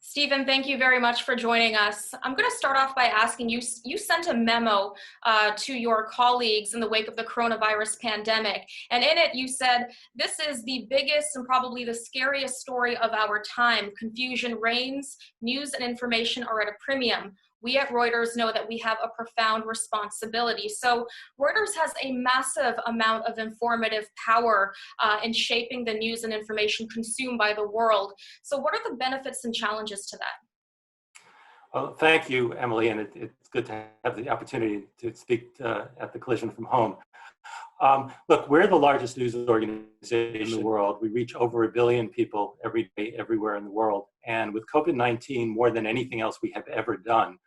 Stephen, thank you very much for joining us. I'm going to start off by asking you, you sent a memo to your colleagues in the wake of the coronavirus pandemic, and in it you said, "This is the biggest and probably the scariest story of our time. Confusion reigns, news and information are at a premium. We at Reuters know that we have a profound responsibility." So Reuters has a massive amount of informative power in shaping the news and information consumed by the world. So what are the benefits and challenges to that? Well, thank you, Emily, and it's good to have the opportunity to speak at the Collision from Home. Look, we're the largest news organization in the world. We reach over 1 billion people every day, everywhere in the world. And with COVID-19, more than anything else we have ever done,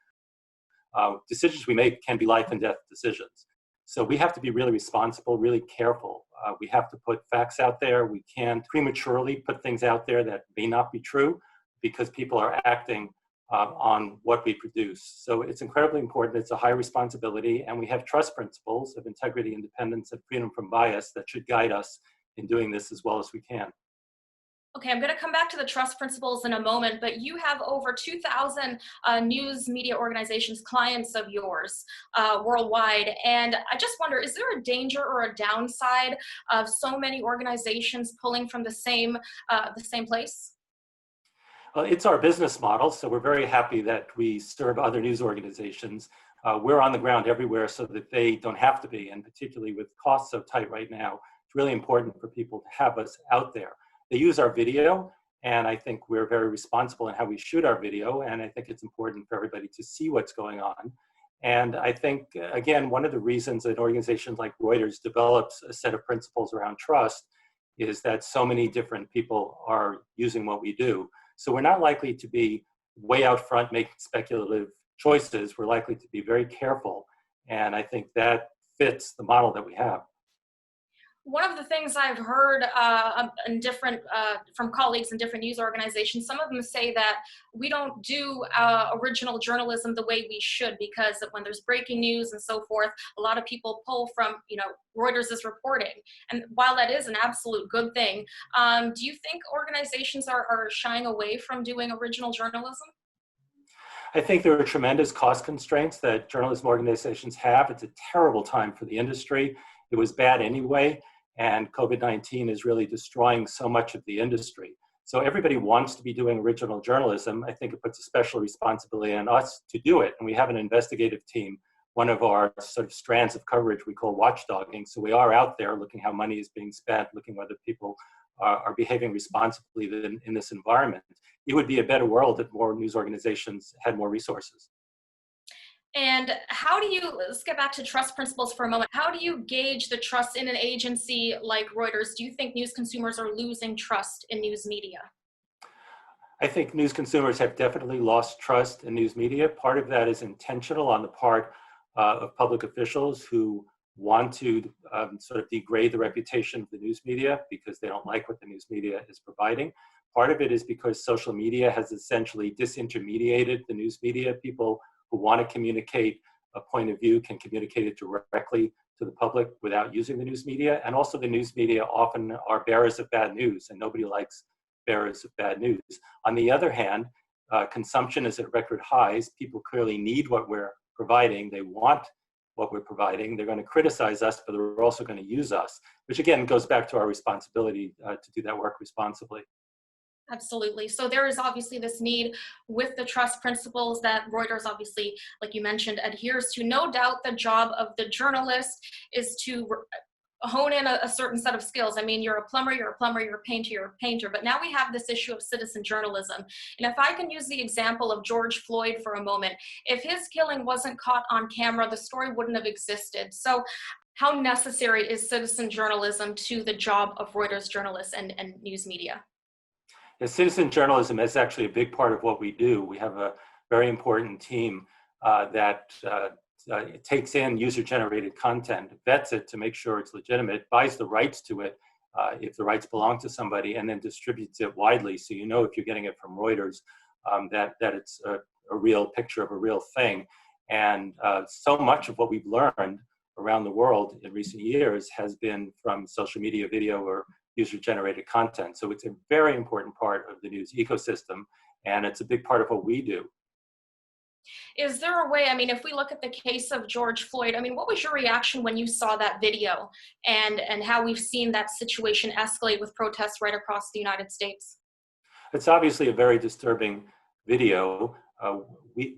decisions we make can be life and death decisions. So we have to be really responsible, really careful. We have to put facts out there. We can't prematurely put things out there that may not be true because people are acting on what we produce. So it's incredibly important. It's a high responsibility, and we have trust principles of integrity, independence, and freedom from bias that should guide us in doing this as well as we can. Okay, I'm going to come back to the trust principles in a moment, but you have over 2,000 news media organizations, clients of yours worldwide. And I just wonder, is there a danger or a downside of so many organizations pulling from the same place? Well, it's our business model, so we're very happy that we serve other news organizations. We're on the ground everywhere so that they don't have to be, and particularly with costs so tight right now, it's really important for people to have us out there. They use our video, and I think we're very responsible in how we shoot our video, and I think it's important for everybody to see what's going on. And I think, again, one of the reasons an organization like Reuters develops a set of principles around trust is that so many different people are using what we do. So we're not likely to be way out front making speculative choices. We're likely to be very careful, and I think that fits the model that we have. One of the things I've heard from colleagues in different news organizations, some of them say that we don't do original journalism the way we should, because when there's breaking news and so forth, a lot of people pull from, Reuters' reporting. And while that is an absolute good thing, do you think organizations are shying away from doing original journalism? I think there are tremendous cost constraints that journalism organizations have. It's a terrible time for the industry. It was bad anyway. And COVID-19 is really destroying so much of the industry. So everybody wants to be doing original journalism. I think it puts a special responsibility on us to do it. And we have an investigative team. One of our sort of strands of coverage we call watchdogging. So we are out there looking how money is being spent, looking whether people are behaving responsibly in this environment. It would be a better world if more news organizations had more resources. And let's get back to trust principles for a moment. How do you gauge the trust in an agency like Reuters? Do you think news consumers are losing trust in news media? I think news consumers have definitely lost trust in news media. Part of that is intentional on the part of public officials who want to sort of degrade the reputation of the news media because they don't like what the news media is providing. Part of it is because social media has essentially disintermediated the news media. People who want to communicate a point of view can communicate it directly to the public without using the news media. And also the news media often are bearers of bad news, and nobody likes bearers of bad news. On the other hand, consumption is at record highs. People clearly need what we're providing. They want what we're providing. They're going to criticize us, but they're also going to use us, which again goes back to our responsibility to do that work responsibly. Absolutely. So there is obviously this need with the trust principles that Reuters obviously, like you mentioned, adheres to. No doubt the job of the journalist is to hone in a certain set of skills. I mean, you're a plumber, you're a plumber, you're a painter, you're a painter. But now we have this issue of citizen journalism. And if I can use the example of George Floyd for a moment, if his killing wasn't caught on camera, the story wouldn't have existed. So how necessary is citizen journalism to the job of Reuters journalists and news media? Yeah, citizen journalism is actually a big part of what we do. We have a very important team that takes in user-generated content, vets it to make sure it's legitimate, buys the rights to it if the rights belong to somebody, and then distributes it widely. So you know if you're getting it from Reuters that it's a real picture of a real thing. And so much of what we've learned around the world in recent years has been from social media, video, or user-generated content. So it's a very important part of the news ecosystem. And it's a big part of what we do. Is there a way, I mean, if we look at the case of George Floyd, I mean, what was your reaction when you saw that video and how we've seen that situation escalate with protests right across the United States? It's obviously a very disturbing video.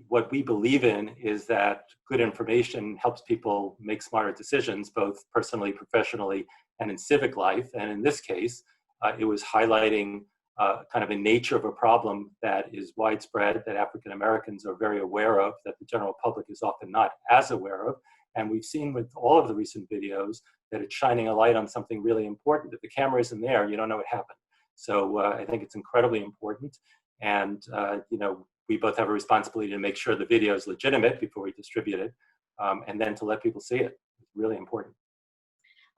What we believe in is that good information helps people make smarter decisions, both personally, professionally, and in civic life. And in this case, it was highlighting kind of a nature of a problem that is widespread, that African Americans are very aware of, that the general public is often not as aware of. And we've seen with all of the recent videos that it's shining a light on something really important. If the camera isn't there, you don't know what happened. So I think it's incredibly important. And, we both have a responsibility to make sure the video is legitimate before we distribute it, and then to let people see it. It's really important.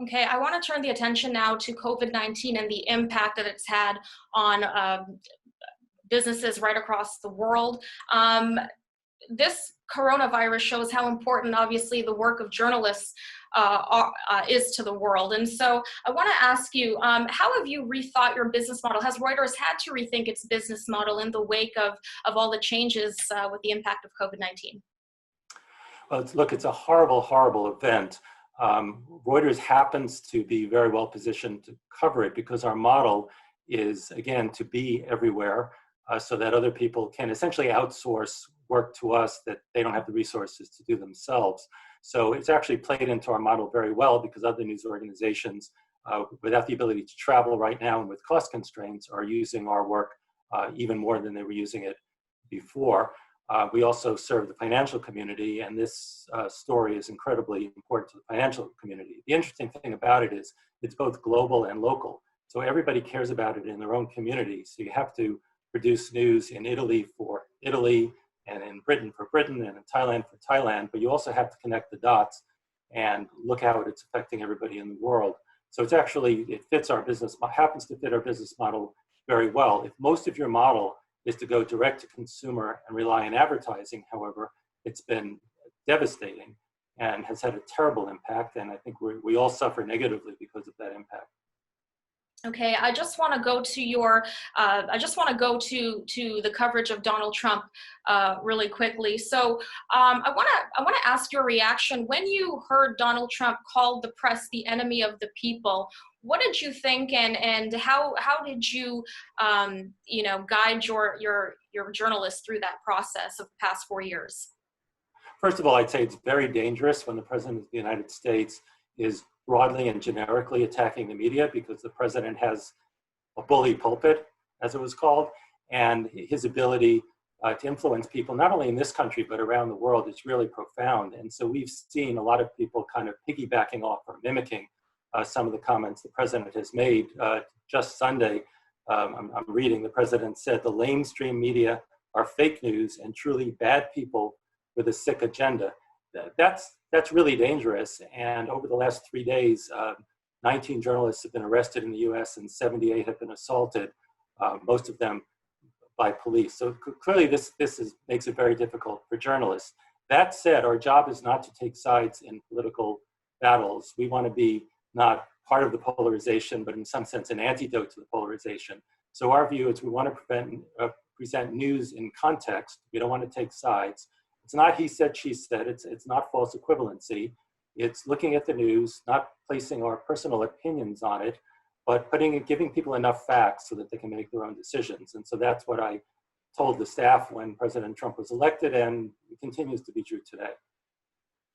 Okay, I want to turn the attention now to COVID-19 and the impact that it's had on businesses right across the world. This coronavirus shows how important, obviously, the work of journalists is to the world. And so I want to ask you, how have you rethought your business model? Has Reuters had to rethink its business model in the wake of all the changes with the impact of COVID-19? Well, look, it's a horrible, horrible event. Reuters happens to be very well positioned to cover it because our model is, again, to be everywhere so that other people can essentially outsource work to us that they don't have the resources to do themselves. So it's actually played into our model very well because other news organizations, without the ability to travel right now and with cost constraints, are using our work even more than they were using it before. We also serve the financial community, and this story is incredibly important to the financial community. The interesting thing about it is it's both global and local. So everybody cares about it in their own community. So you have to produce news in Italy for Italy, and in Britain for Britain, and in Thailand for Thailand, but you also have to connect the dots and look how it's affecting everybody in the world. So it's actually, it fits our business, happens to fit our business model very well. If most of your model is to go direct to consumer and rely on advertising, however, it's been devastating and has had a terrible impact, and I think we all suffer negatively because of that impact. Okay, I just want to go to your, to the coverage of Donald Trump really quickly. So I want to ask your reaction when you heard Donald Trump call the press the enemy of the people. What did you think, and how did you guide your journalists through that process of the past 4 years? First of all, I'd say it's very dangerous when the President of the United States is broadly and generically attacking the media, because the president has a bully pulpit, as it was called, and his ability to influence people, not only in this country, but around the world, is really profound. And so we've seen a lot of people kind of piggybacking off or mimicking some of the comments the president has made. Just Sunday, I'm reading, the president said, the lamestream media are fake news and truly bad people with a sick agenda. That's really dangerous. And over the last 3 days, 19 journalists have been arrested in the US and 78 have been assaulted, most of them by police. So clearly this makes it very difficult for journalists. That said, our job is not to take sides in political battles. We want to be not part of the polarization, but in some sense an antidote to the polarization. So our view is we want to present news in context. We don't want to take sides. It's not he said, she said. It's not false equivalency. It's looking at the news, not placing our personal opinions on it, but giving people enough facts so that they can make their own decisions. And so that's what I told the staff when President Trump was elected, and it continues to be true today.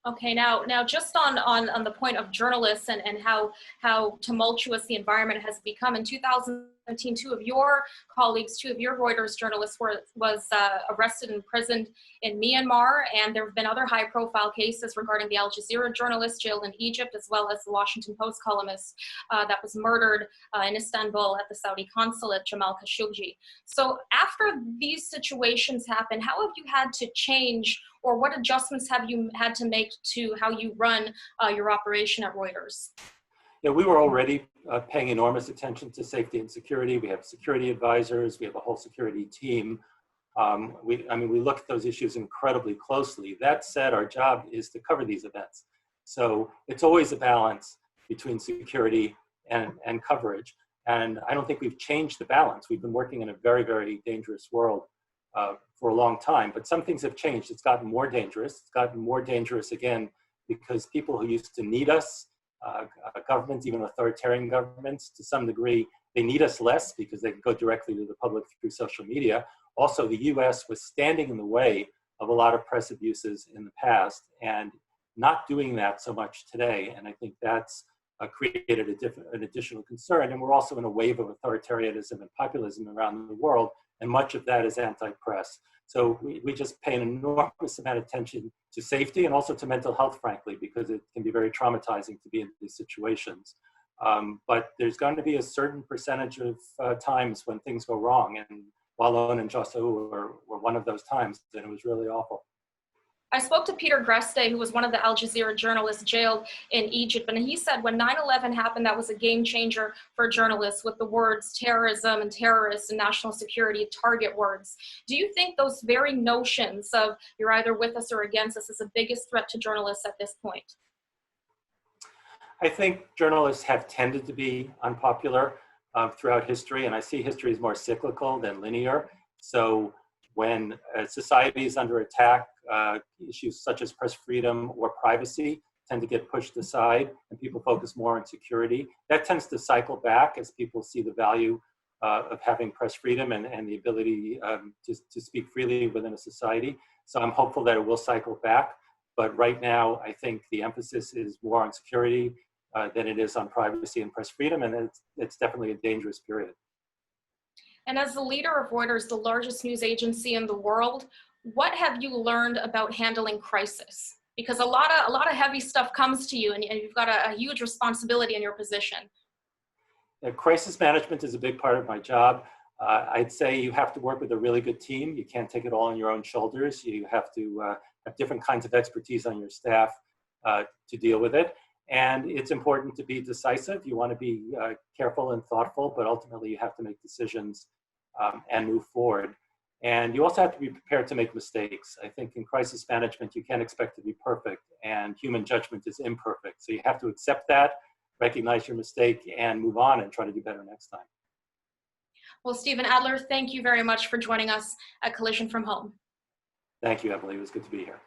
Okay, now just on the point of journalists and how tumultuous the environment has become, in 2017, two of your colleagues, two of your Reuters journalists was arrested and imprisoned in Myanmar, and there have been other high-profile cases regarding the Al Jazeera journalist jailed in Egypt, as well as the Washington Post columnist that was murdered in Istanbul at the Saudi consulate, Jamal Khashoggi. So after these situations happen, how have you had to change, or what adjustments have you had to make to how you run your operation at Reuters? Yeah, we were already paying enormous attention to safety and security. We have security advisors. We have a whole security team. We look at those issues incredibly closely. That said, our job is to cover these events. So it's always a balance between security and coverage. And I don't think we've changed the balance. We've been working in a very, very dangerous world for a long time, but some things have changed. It's gotten more dangerous. It's gotten more dangerous again because people who used to need us, governments, even authoritarian governments, to some degree, they need us less because they can go directly to the public through social media. Also, the US was standing in the way of a lot of press abuses in the past and not doing that so much today. And I think that's created an additional concern. And we're also in a wave of authoritarianism and populism around the world, and much of that is anti-press. So we just pay an enormous amount of attention to safety and also to mental health, frankly, because it can be very traumatizing to be in these situations. But there's going to be a certain percentage of times when things go wrong. And Wallon and Jossou were one of those times, and it was really awful. I spoke to Peter Greste, who was one of the Al Jazeera journalists jailed in Egypt, and he said when 9/11 happened, that was a game changer for journalists with the words terrorism and terrorists and national security target words. Do you think those very notions of you're either with us or against us is the biggest threat to journalists at this point? I think journalists have tended to be unpopular throughout history, and I see history as more cyclical than linear. So when society is under attack, issues such as press freedom or privacy tend to get pushed aside and people focus more on security. That tends to cycle back as people see the value of having press freedom and the ability to speak freely within a society. So I'm hopeful that it will cycle back. But right now, I think the emphasis is more on security than it is on privacy and press freedom, and it's definitely a dangerous period. And as the leader of Reuters, the largest news agency in the world, what have you learned about handling crisis? Because a lot of heavy stuff comes to you, and you've got a huge responsibility in your position. Crisis management is a big part of my job. I'd say you have to work with a really good team. You can't take it all on your own shoulders. You have to have different kinds of expertise on your staff to deal with it. And it's important to be decisive. You want to be careful and thoughtful, but ultimately you have to make decisions and move forward. And you also have to be prepared to make mistakes. I think in crisis management, you can't expect to be perfect, and human judgment is imperfect. So you have to accept that, recognize your mistake, and move on and try to do better next time. Well, Stephen Adler, thank you very much for joining us at Collision from Home. Thank you, Emily. It was good to be here.